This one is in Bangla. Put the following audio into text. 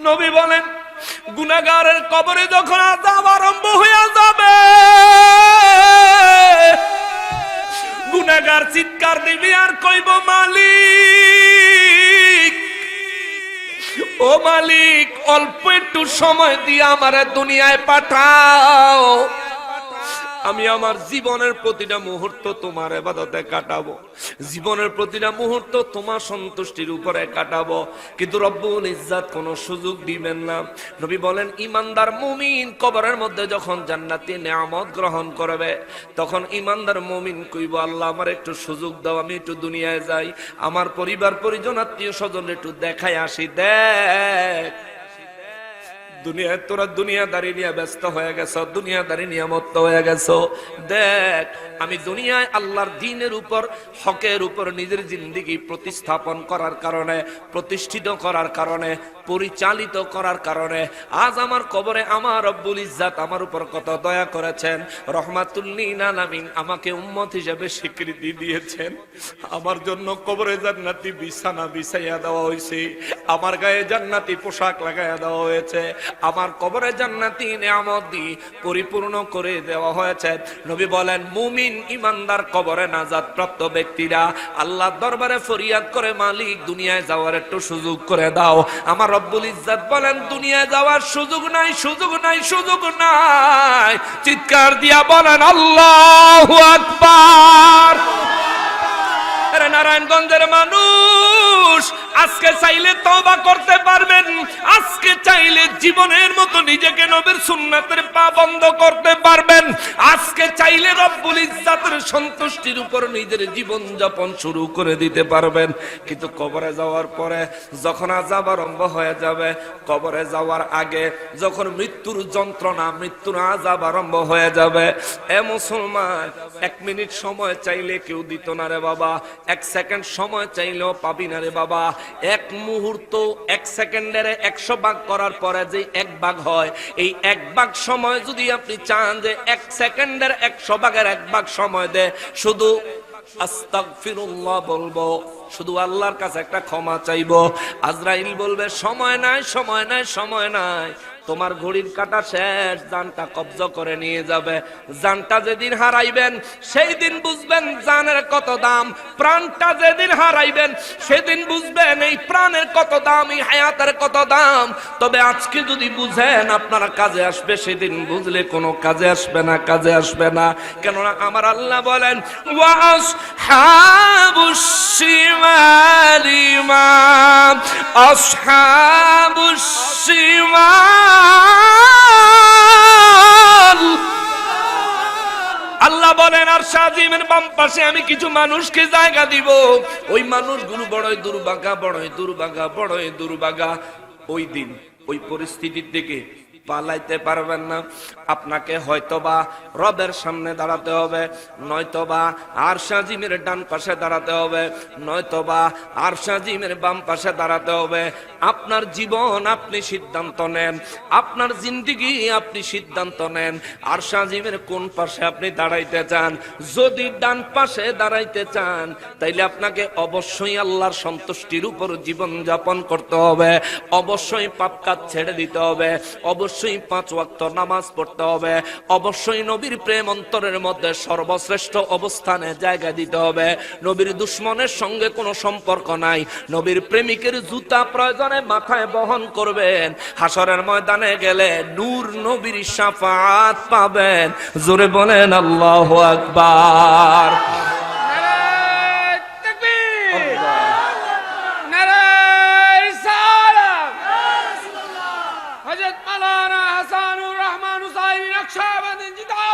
নবী বলেন গুনাহগারের কবরে যখন আযাব আরম্ভ হয়ে যাবে, গুনাহগার চিৎকার দিবে আর কইব, মালিক ও মালিক, অল্প একটু সময় দিয়ে আমারে দুনিয়ায় পাঠাও, আমি আমার জীবনের প্রতিটা মুহূর্ত তোমার ইবাদতে কাটাবো, জীবনের প্রতিটা মুহূর্ত তোমার সন্তুষ্টির উপরে কাটাবো। কিন্তু রব্বুল ইজ্জত কোনো সুযোগ দিবেন না। নবী বলেন ঈমানদার মুমিন কবরের মধ্যে যখন জান্নাতি নিয়ামত গ্রহণ করবে, তখন ঈমানদার মুমিন কইব, আল্লাহ আমার একটু সুযোগ দাও, আমি একটু দুনিয়ায় যাই, আমার পরিবার পরিজন আত্মীয় স্বজন একটু দেখাই আসি। দেখ দুনিয়ায় তোরা দুনিয়াদারি নিয়ে ব্যস্ত হয়ে গেছো, দুনিয়াদারি নিয়ে মত্ত হয়ে গেছো। দেখ আমি দুনিয়ায় আল্লাহর দ্বীনের উপর, হকের উপর নিজের জিন্দেগি প্রতিস্থাপন করার কারণে, প্রতিষ্ঠিত করার কারণে, পরিচালিত করার কারণে আজ আমার কবরে আমার রব্বুল ইজ্জত আমার উপর কত দয়া করেছেন, রহমাতুল লিল আলামিন আমাকে উম্মত হিসেবে স্বীকৃতি দিয়েছেন। আমার জন্য কবরে জান্নাতি বিছানা বিছাইয়া দেওয়া হয়েছে, আমার গায়ে জান্নাতি পোশাক লাগাইয়া দেওয়া হয়েছে, আমার কবরে জান্নাতি নিয়ামত দিয়ে পরিপূর্ণ করে দেওয়া হয়েছে। নবী বলেন মুমিন ঈমানদার কবরে নাজাত প্রাপ্ত ব্যক্তিরা আল্লাহর দরবারে ফরিয়াদ করে, মালিক দুনিয়ায় যাওয়ার একটু সুযোগ করে দাও। আমার রব্বুল ইজ্জত বলেন দুনিয়ায় যাওয়ার সুযোগ নাই, সুযোগ নাই, সুযোগ নাই। চিৎকার দিয়া বলেন আল্লাহু আকবার। নারায়ণগঞ্জের মানুষ আজকে চাইলে তওবা করতে পারবেন, আজকে চাইলে জীবনের মতো নিজেকে নবীর সুন্নাতের পাবন্ধ করতে পারবেন, আজকে চাইলে রব্বুল ইজ্জতের সন্তুষ্টির উপর নিজের জীবন যাপন শুরু করে দিতে পারবেন। কিন্তু কবরে যাওয়ার পরে যখন আযাব আরম্ভ হয়ে যাবে, কবরে যাওয়ার আগে যখন মৃত্যুর যন্ত্রণা, মৃত্যুর আযাব আরম্ভ হয়ে যাবে, এ মুসলমান 1 মিনিট সময় চাইলে কেউ দিত না রে বাবা, 1 সেকেন্ড সময় চাইলেও পাবি না রে বাবা। 1 মুহূর্ত 1 সেকেন্ডের 100 ভাগ করার পরে যে 1 ভাগ হয়, এই 1 ভাগ সময় যদি আপনি চান যে 1 সেকেন্ডের 100 ভাগের 1 ভাগ সময় দে, শুধু আস্তাগফিরুল্লাহ বলবো, শুধু আল্লাহর কাছে একটা ক্ষমা চাইবো, আজরাইল বলবে সময় নাই, সময় নাই, সময় নাই, তোমার ঘড়ির কাঁটা শেষ, জানটা কবজা করে নিয়ে যাবে। জানটা যেদিন হারাইবেন সেই দিন বুঝবেন জানের কত দাম, প্রাণটা যেদিন হারাইবেন সেদিন বুঝবেন এই প্রাণের কত দাম, এই হায়াতের কত দাম। তবে আজকে যদি বুঝেন আপনার কাজে আসবে, সেদিন বুঝলে কোনো কাজে আসবে না, কাজে আসবে না। কেননা আমার আল্লাহ বলেন ওয়া আসহাবুশ শিমালি মা আসহাবুশ শিমাল। আল্লাহ বলেন আর শাজিমের বাম পাশে আমি কিছু মানুষকে জায়গা দিব, ওই মানুষগুলো বড়ই দুর্ভাগা, বড়ই দুর্ভাগা, বড়ই দুর্ভাগা। ওই দিন ওই পরিস্থিতির দিকে পালাইতে পারবেন না। আপনাকে হয়তোবা রবের সামনে দাঁড়াতে হবে, নয়তোবা আরশ আজিমের ডান পাশে দাঁড়াতে হবে, নয়তোবা আরশ আজিমের বাম পাশে দাঁড়াতে হবে। আপনার জীবন আপনি সিদ্ধান্ত নেন, আপনার জিন্দেগি আপনি সিদ্ধান্ত নেন, আরশ আজিমের কোন পাশে আপনি দাঁড়াইতে চান। যদি ডান পাশে দাঁড়াইতে চান তাইলে আপনাকে অবশ্যই আল্লাহর সন্তুষ্টির উপর জীবন যাপন করতে হবে, অবশ্যই পাপ কাজ ছেড়ে দিতে হবে, অবশ্যই 5 ওয়াক্ত নামাজ পড়তে হবে, অবশ্যই নবীর প্রেম অন্তরের মধ্যে সর্বশ্রেষ্ঠ অবস্থানে জায়গা দিতে হবে। নবীর দুশ্মনের সঙ্গে কোনো সম্পর্ক নাই, নবীর প্রেমিকের জুতা প্রয়োজনে মাথায় বহন করবেন। হাসরের ময়দানে গেলে নূর নবীর শাফাআত পাবেন। জোরে বলেন আল্লাহু আকবার। হযরত মাওলানা হাসানুর রহমান হুসাইনি নকশবন্দি জিন্দাবাদ।